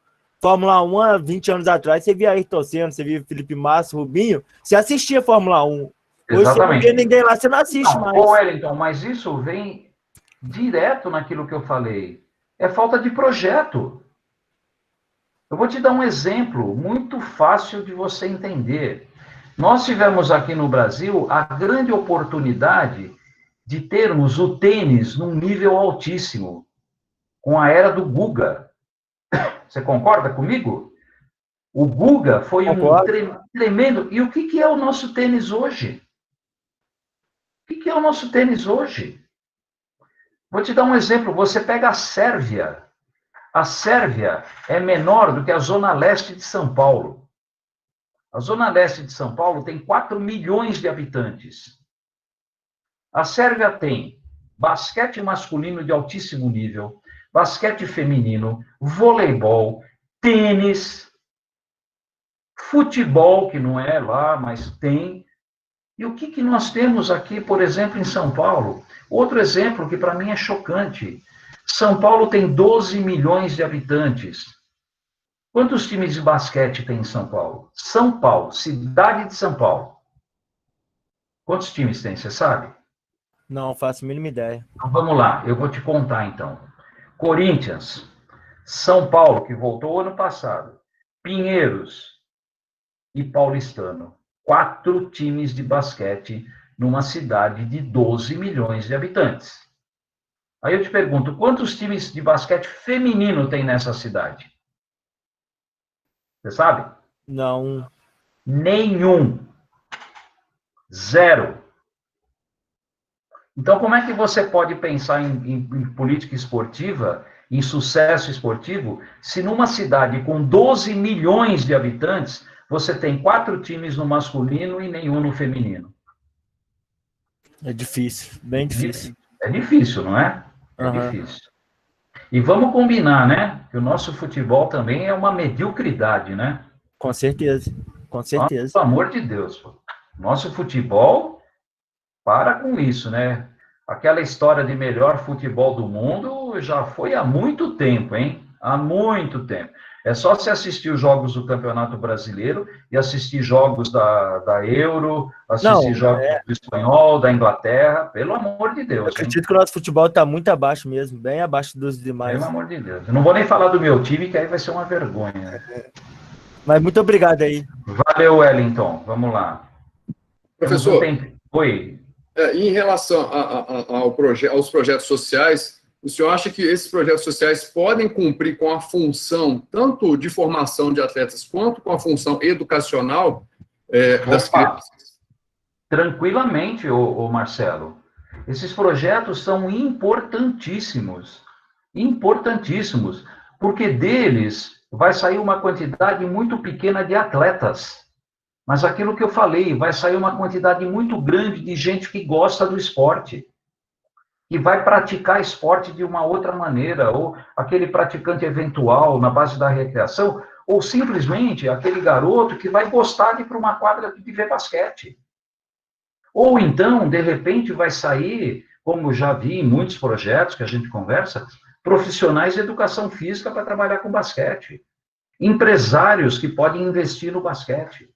[SPEAKER 4] Fórmula 1, há 20 anos atrás, você via Ayrton Senna, você via Felipe Massa, Rubinho, você assistia Fórmula 1. Hoje
[SPEAKER 1] Exatamente.
[SPEAKER 4] você não vê ninguém lá, você não assiste mais.
[SPEAKER 1] Wellington, mas isso vem direto naquilo que eu falei. É falta de projeto. Eu vou te dar um exemplo muito fácil de você entender. Nós tivemos aqui no Brasil a grande oportunidade de termos o tênis num nível altíssimo, com a era do Guga. Você concorda comigo? O Guga foi tremendo. E o que é o nosso tênis hoje? O que é o nosso tênis hoje? Vou te dar um exemplo. Você pega a Sérvia. A Sérvia é menor do que a Zona Leste de São Paulo. A Zona Leste de São Paulo tem 4 milhões de habitantes. A Sérvia tem basquete masculino de altíssimo nível, basquete feminino, voleibol, tênis, futebol, que não é lá, mas tem. E o que nós temos aqui, por exemplo, em São Paulo? Outro exemplo que para mim é chocante. São Paulo tem 12 milhões de habitantes. Quantos times de basquete tem em São Paulo? São Paulo, cidade de São Paulo. Quantos times tem, você sabe?
[SPEAKER 4] Não, faço a mínima ideia.
[SPEAKER 1] Então, vamos lá, eu vou te contar então. Corinthians, São Paulo, que voltou ano passado, Pinheiros e Paulistano. 4 times de basquete numa cidade de 12 milhões de habitantes. Aí eu te pergunto, quantos times de basquete feminino tem nessa cidade? Você sabe?
[SPEAKER 4] Não.
[SPEAKER 1] Nenhum. 0. Então, como é que você pode pensar em política esportiva, em sucesso esportivo, se numa cidade com 12 milhões de habitantes, você tem 4 times no masculino e nenhum no feminino?
[SPEAKER 4] É difícil, bem difícil.
[SPEAKER 1] É difícil, não é? É difícil. E vamos combinar, né? Que o nosso futebol também é uma mediocridade, né?
[SPEAKER 4] Com certeza, com certeza.
[SPEAKER 1] Pelo amor de Deus, pô. Nosso futebol, para com isso, né? Aquela história de melhor futebol do mundo já foi há muito tempo, hein? Há muito tempo. É só se assistir os jogos do Campeonato Brasileiro e assistir jogos da Euro, assistir jogos do Espanhol, da Inglaterra, pelo amor de Deus. Eu
[SPEAKER 4] acredito que o nosso futebol está muito abaixo mesmo, bem abaixo dos demais.
[SPEAKER 1] Pelo amor de Deus. Eu não vou nem falar do meu time, que aí vai ser uma vergonha.
[SPEAKER 4] Mas muito obrigado aí.
[SPEAKER 1] Valeu, Wellington. Vamos lá.
[SPEAKER 2] Professor,
[SPEAKER 1] Oi.
[SPEAKER 2] Em relação aos projetos sociais, o senhor acha que esses projetos sociais podem cumprir com a função, tanto de formação de atletas, quanto com a função educacional das crianças?
[SPEAKER 1] Tranquilamente, ô Marcelo. Esses projetos são importantíssimos, importantíssimos, porque deles vai sair uma quantidade muito pequena de atletas. Mas aquilo que eu falei, vai sair uma quantidade muito grande de gente que gosta do esporte, que vai praticar esporte de uma outra maneira, ou aquele praticante eventual na base da recreação, ou simplesmente aquele garoto que vai gostar de ir para uma quadra de ver basquete. Ou então, de repente, vai sair, como eu já vi em muitos projetos que a gente conversa, profissionais de educação física para trabalhar com basquete. Empresários que podem investir no basquete.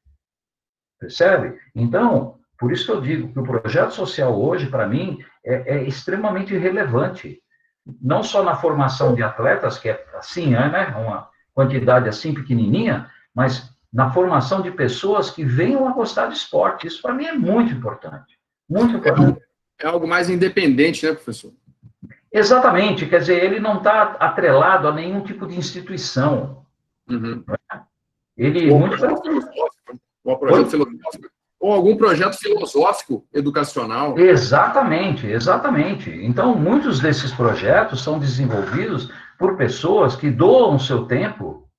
[SPEAKER 1] Percebe? Então, por isso que eu digo que o projeto social hoje, para mim, é extremamente relevante. Não só na formação de atletas, que é assim, né? Uma quantidade assim pequenininha, mas na formação de pessoas que venham a gostar de esporte. Isso, para mim, é muito importante. Muito importante.
[SPEAKER 2] É algo mais independente, né, professor?
[SPEAKER 1] Exatamente. Quer dizer, ele não está atrelado a nenhum tipo de instituição.
[SPEAKER 2] Uhum.
[SPEAKER 1] Ele
[SPEAKER 2] Ou
[SPEAKER 1] muito
[SPEAKER 2] projeto filosófico, ou algum projeto filosófico educacional.
[SPEAKER 1] Exatamente, exatamente. Então, muitos desses projetos são desenvolvidos por pessoas que doam seu tempo,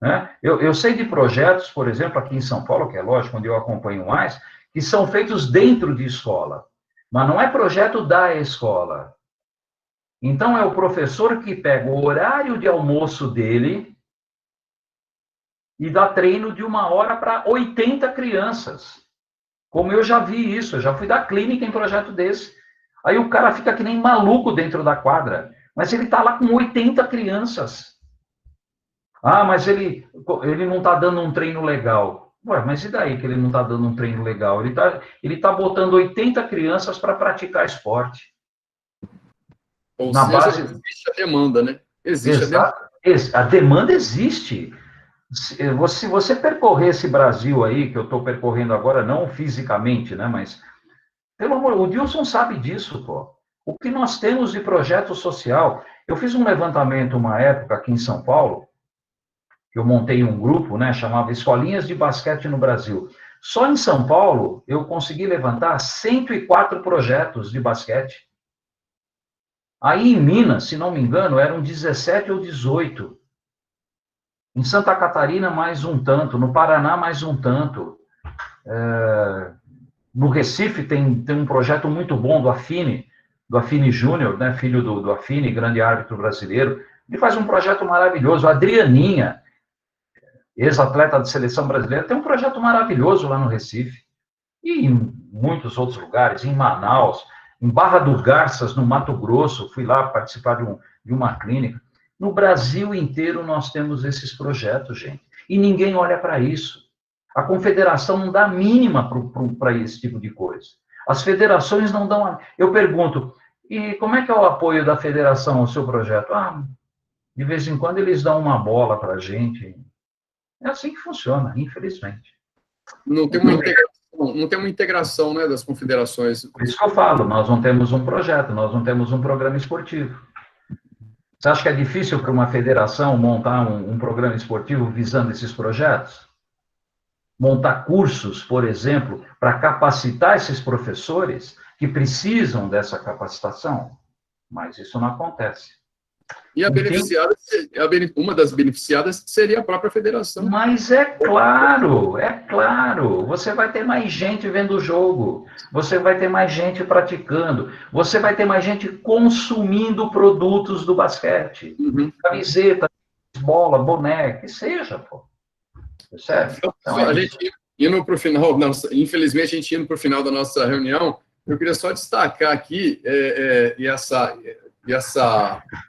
[SPEAKER 1] né? Eu sei de projetos, por exemplo, aqui em São Paulo, que é lógico, onde eu acompanho mais, que são feitos dentro de escola, mas não é projeto da escola. Então, é o professor que pega o horário de almoço dele e dá treino de 1 hora para 80 crianças. Como eu já vi isso, eu já fui da clínica em projeto desse. Aí o cara fica que nem maluco dentro da quadra, mas ele está lá com 80 crianças. Ah, mas ele não está dando um treino legal. Ué, mas e daí que ele não está dando um treino legal? Ele tá botando 80 crianças para praticar esporte.
[SPEAKER 2] Ou
[SPEAKER 1] Na
[SPEAKER 2] seja,
[SPEAKER 1] base...
[SPEAKER 2] existe a demanda, né? Existe
[SPEAKER 1] Exato. A demanda. A demanda existe. Se você percorrer esse Brasil aí, que eu estou percorrendo agora, não fisicamente, né, mas, pelo amor, o Dilson sabe disso, pô. O que nós temos de projeto social. Eu fiz um levantamento uma época aqui em São Paulo, que eu montei um grupo, né, chamava Escolinhas de Basquete no Brasil. Só em São Paulo, eu consegui levantar 104 projetos de basquete. Aí em Minas, se não me engano, eram 17 ou 18. Em Santa Catarina, mais um tanto. No Paraná, mais um tanto. No Recife, tem um projeto muito bom do Affini Júnior, né, filho do Affini, grande árbitro brasileiro. Ele faz um projeto maravilhoso. A Adrianinha, ex-atleta de seleção brasileira, tem um projeto maravilhoso lá no Recife. E em muitos outros lugares, em Manaus, em Barra do Garças, no Mato Grosso, fui lá participar de uma clínica. No Brasil inteiro nós temos esses projetos, gente. E ninguém olha para isso. A confederação não dá a mínima para esse tipo de coisa. As federações não dão... Eu pergunto, e como é que é o apoio da federação ao seu projeto? Ah, de vez em quando eles dão uma bola para a gente. É assim que funciona, infelizmente.
[SPEAKER 2] Não tem uma integração, né, das confederações.
[SPEAKER 1] Por isso que eu falo, nós não temos um projeto, nós não temos um programa esportivo. Você acha que é difícil para uma federação montar um programa esportivo visando esses projetos? Montar cursos, por exemplo, para capacitar esses professores que precisam dessa capacitação? Mas isso não acontece.
[SPEAKER 2] E uma das beneficiadas seria a própria federação.
[SPEAKER 1] Mas é claro. Você vai ter mais gente vendo o jogo, você vai ter mais gente praticando, você vai ter mais gente consumindo produtos do basquete. Camiseta, bola, boné, que seja, pô. Certo?
[SPEAKER 2] Então, a gente indo para o final, infelizmente a gente indo para o final da nossa reunião, eu queria só destacar aqui essa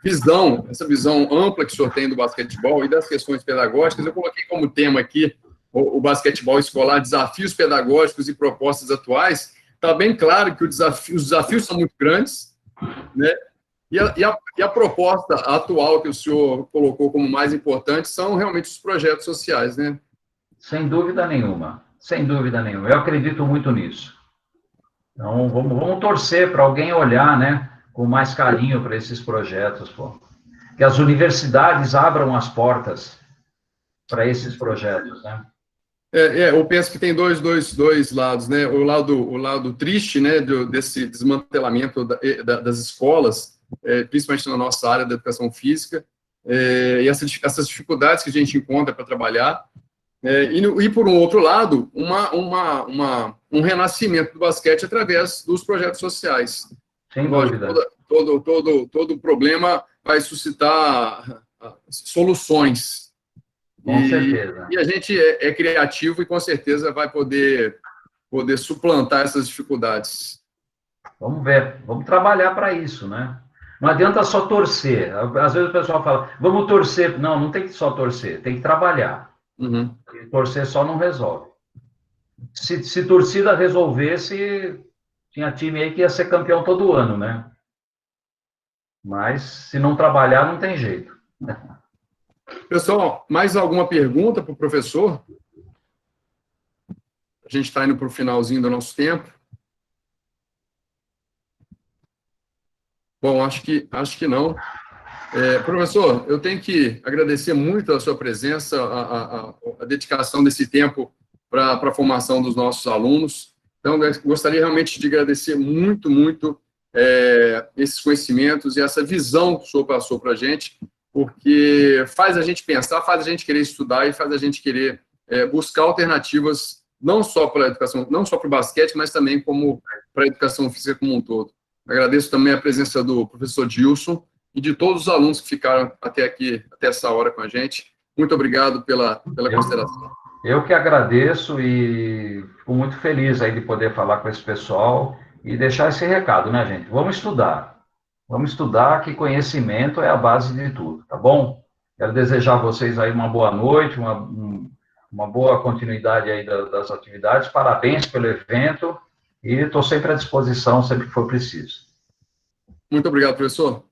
[SPEAKER 2] visão ampla que o senhor tem do basquetebol e das questões pedagógicas. Eu coloquei como tema aqui o basquetebol escolar, desafios pedagógicos e propostas atuais. Está bem claro que os desafios são muito grandes, né? E a proposta atual que o senhor colocou como mais importante são realmente os projetos sociais, né?
[SPEAKER 1] Sem dúvida nenhuma, sem dúvida nenhuma. Eu acredito muito nisso. Então, vamos torcer para alguém olhar, né, com mais carinho para esses projetos, pô. Que as universidades abram as portas para esses projetos, né?
[SPEAKER 2] Eu penso que tem dois lados, né? O lado triste, né, desse desmantelamento das escolas, principalmente na nossa área da educação física, e essas dificuldades que a gente encontra para trabalhar, e por um outro lado, um renascimento do basquete através dos projetos sociais.
[SPEAKER 1] Sem
[SPEAKER 2] Lógico,
[SPEAKER 1] dúvida.
[SPEAKER 2] todo problema vai suscitar soluções.
[SPEAKER 1] Com certeza.
[SPEAKER 2] E a gente é criativo e com certeza vai poder suplantar essas dificuldades.
[SPEAKER 1] Vamos ver, vamos trabalhar para isso, né? Não adianta só torcer. Às vezes o pessoal fala, vamos torcer. Não, não tem que só torcer, tem que trabalhar.
[SPEAKER 2] Uhum.
[SPEAKER 1] E torcer só não resolve. Se torcida resolvesse, tinha time aí que ia ser campeão todo ano, né? Mas se não trabalhar, não tem jeito.
[SPEAKER 2] Pessoal, mais alguma pergunta para o professor? A gente está indo para o finalzinho do nosso tempo. Bom, acho que não. Professor, eu tenho que agradecer muito a sua presença, a dedicação desse tempo para a formação dos nossos alunos. Então, eu gostaria realmente de agradecer muito, muito esses conhecimentos e essa visão que o senhor passou para a gente, porque faz a gente pensar, faz a gente querer estudar e faz a gente querer buscar alternativas, não só para a educação, não só para o basquete, mas também como para a educação física como um todo. Agradeço também a presença do professor Dilson e de todos os alunos que ficaram até aqui, até essa hora com a gente. Muito obrigado pela consideração.
[SPEAKER 1] Eu que agradeço e fico muito feliz aí de poder falar com esse pessoal e deixar esse recado, né, gente? Vamos estudar. Vamos estudar, que conhecimento é a base de tudo, tá bom? Quero desejar a vocês aí uma boa noite, uma boa continuidade aí das atividades. Parabéns pelo evento e estou sempre à disposição, sempre que for preciso.
[SPEAKER 2] Muito obrigado, professor.